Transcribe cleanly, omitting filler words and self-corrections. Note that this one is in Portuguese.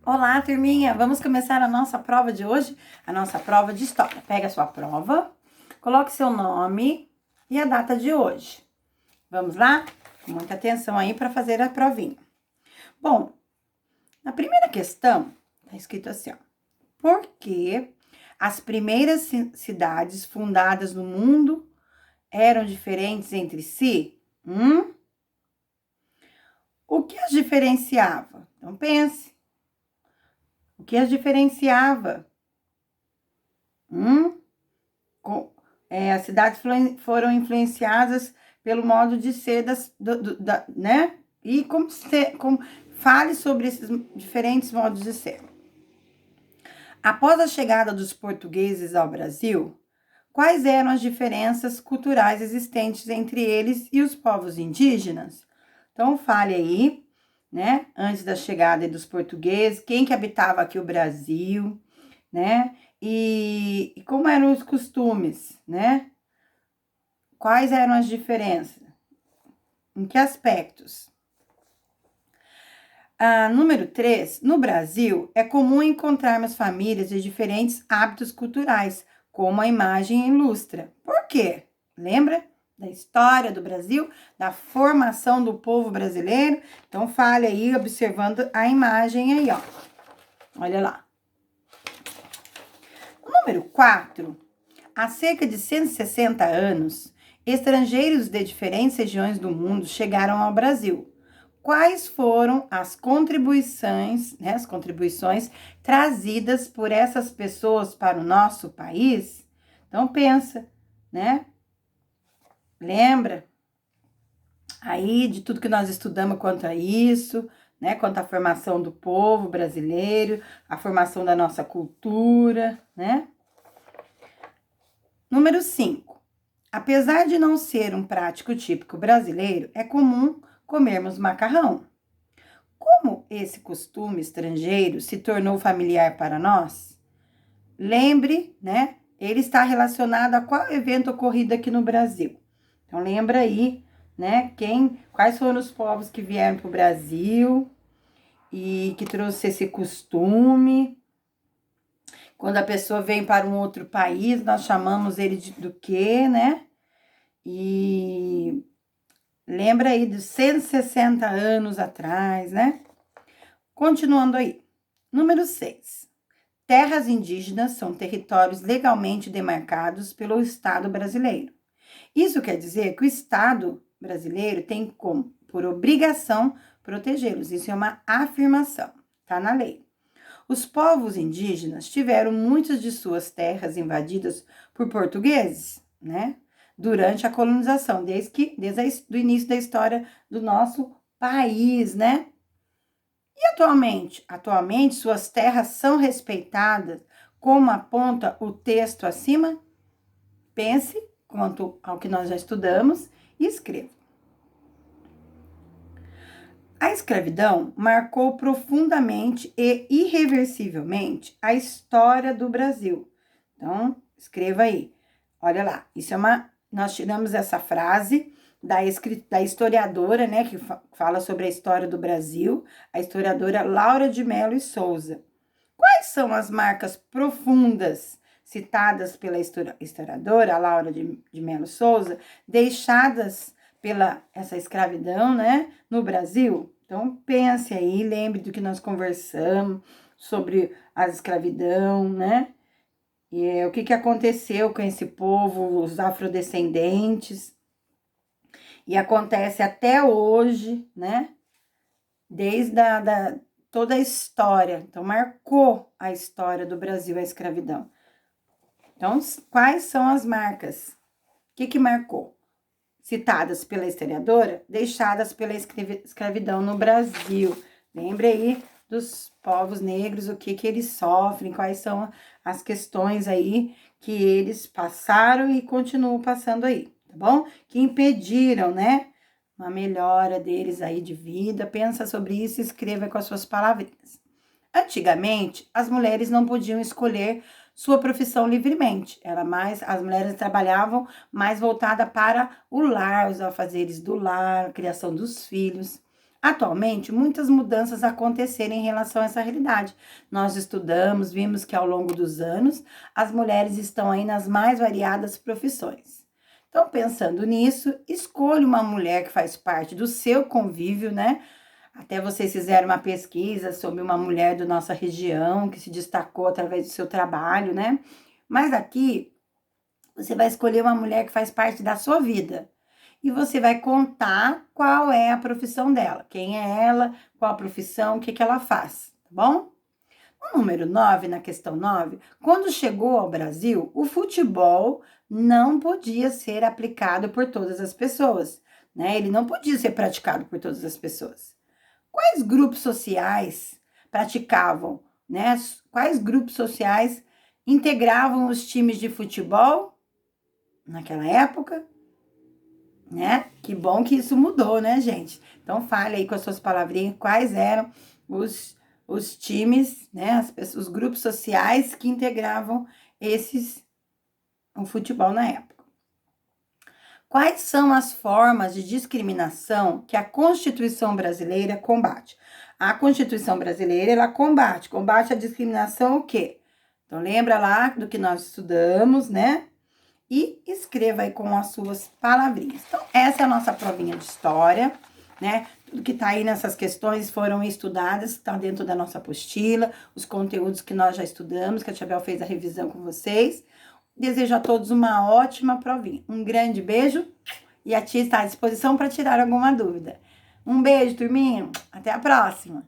Olá, turminha! Vamos começar a nossa prova de hoje, a nossa prova de história. Pega a sua prova, coloque seu nome e a data de hoje. Vamos lá? Com muita atenção aí para fazer a provinha. Bom, na primeira questão, tá escrito assim, ó. Por que as primeiras cidades fundadas no mundo eram diferentes entre si? O que as diferenciava? Então pense. O que as diferenciava? As cidades foram influenciadas pelo modo de ser né? E fale sobre esses diferentes modos de ser. Após a chegada dos portugueses ao Brasil, quais eram as diferenças culturais existentes entre eles e os povos indígenas? Então, fale aí, né? Antes da chegada dos portugueses, quem que habitava aqui o Brasil, né? E como eram os costumes, né? Quais eram as diferenças? Em que aspectos? Número 3, no Brasil, é comum encontrarmos famílias de diferentes hábitos culturais, como a imagem ilustra. Por quê? Lembra da história do Brasil, da formação do povo brasileiro? Então, fale aí, observando a imagem aí, ó. Olha lá. Número 4, há cerca de 160 anos, estrangeiros de diferentes regiões do mundo chegaram ao Brasil. Quais foram as contribuições, né, trazidas por essas pessoas para o nosso país? Então pensa, né? Lembra aí de tudo que nós estudamos quanto a isso, né? Quanto à formação do povo brasileiro, a formação da nossa cultura, né? Número 5. Apesar de não ser um prático típico brasileiro, é comum comermos macarrão. Como esse costume estrangeiro se tornou familiar para nós? Lembre, né? Ele está relacionado a qual evento ocorrido aqui no Brasil. Então lembra aí, né? Quais foram os povos que vieram para o Brasil e que trouxe esse costume? Quando a pessoa vem para um outro país, nós chamamos ele do quê, né? E lembra aí dos 160 anos atrás, né? Continuando aí. Número 6. Terras indígenas são territórios legalmente demarcados pelo Estado brasileiro. Isso quer dizer que o Estado brasileiro tem como, por obrigação, protegê-los. Isso é uma afirmação, tá na lei. Os povos indígenas tiveram muitas de suas terras invadidas por portugueses, né? Durante a colonização, desde o início da história do nosso país, né? E atualmente? Atualmente, suas terras são respeitadas, como aponta o texto acima? Pense quanto ao que nós já estudamos e escreva. A escravidão marcou profundamente e irreversivelmente a história do Brasil. Então, escreva aí. Olha lá, nós tiramos essa frase da historiadora, né, que fala sobre a história do Brasil, a historiadora Laura de Mello e Souza. Quais são as marcas profundas citadas pela historiadora Laura de Mello Souza, deixadas pela essa escravidão, né, no Brasil? Então pense aí, lembre do que nós conversamos sobre a escravidão, né? E o que aconteceu com esse povo, os afrodescendentes, e acontece até hoje, né? Desde toda a história. Então, marcou a história do Brasil a escravidão. Então, quais são as marcas? O que marcou? Citadas pela historiadora, deixadas pela escravidão no Brasil. Lembre aí dos povos negros, o que eles sofrem, quais são as questões aí que eles passaram e continuam passando aí, tá bom? Que impediram, né, uma melhora deles aí de vida. Pensa sobre isso e escreva com as suas palavrinhas. Antigamente, as mulheres não podiam escolher sua profissão livremente. As mulheres trabalhavam mais voltada para o lar, os afazeres do lar, a criação dos filhos. Atualmente, muitas mudanças aconteceram em relação a essa realidade. Nós estudamos, vimos que ao longo dos anos, as mulheres estão aí nas mais variadas profissões. Então, pensando nisso, escolha uma mulher que faz parte do seu convívio, né? Até vocês fizeram uma pesquisa sobre uma mulher da nossa região que se destacou através do seu trabalho, né? Mas aqui, você vai escolher uma mulher que faz parte da sua vida. E você vai contar qual é a profissão dela, quem é ela, qual a profissão, o que ela faz, tá bom? No número 9, na questão 9, quando chegou ao Brasil, o futebol não podia ser aplicado por todas as pessoas, né? Ele não podia ser praticado por todas as pessoas. Quais grupos sociais praticavam, né? Quais grupos sociais integravam os times de futebol naquela época? Né? Que bom que isso mudou, né, gente? Então, fale aí com as suas palavrinhas quais eram os times, né, os grupos sociais que integravam o futebol na época. Quais são as formas de discriminação que a Constituição brasileira combate? A Constituição brasileira, ela combate a discriminação o quê? Então, lembra lá do que nós estudamos, né? E escreva aí com as suas palavrinhas. Então, essa é a nossa provinha de história, né? Tudo que tá aí nessas questões foram estudadas, está dentro da nossa apostila, os conteúdos que nós já estudamos, que a Tia Bel fez a revisão com vocês. Desejo a todos uma ótima provinha. Um grande beijo e a tia está à disposição para tirar alguma dúvida. Um beijo, turminha. Até a próxima.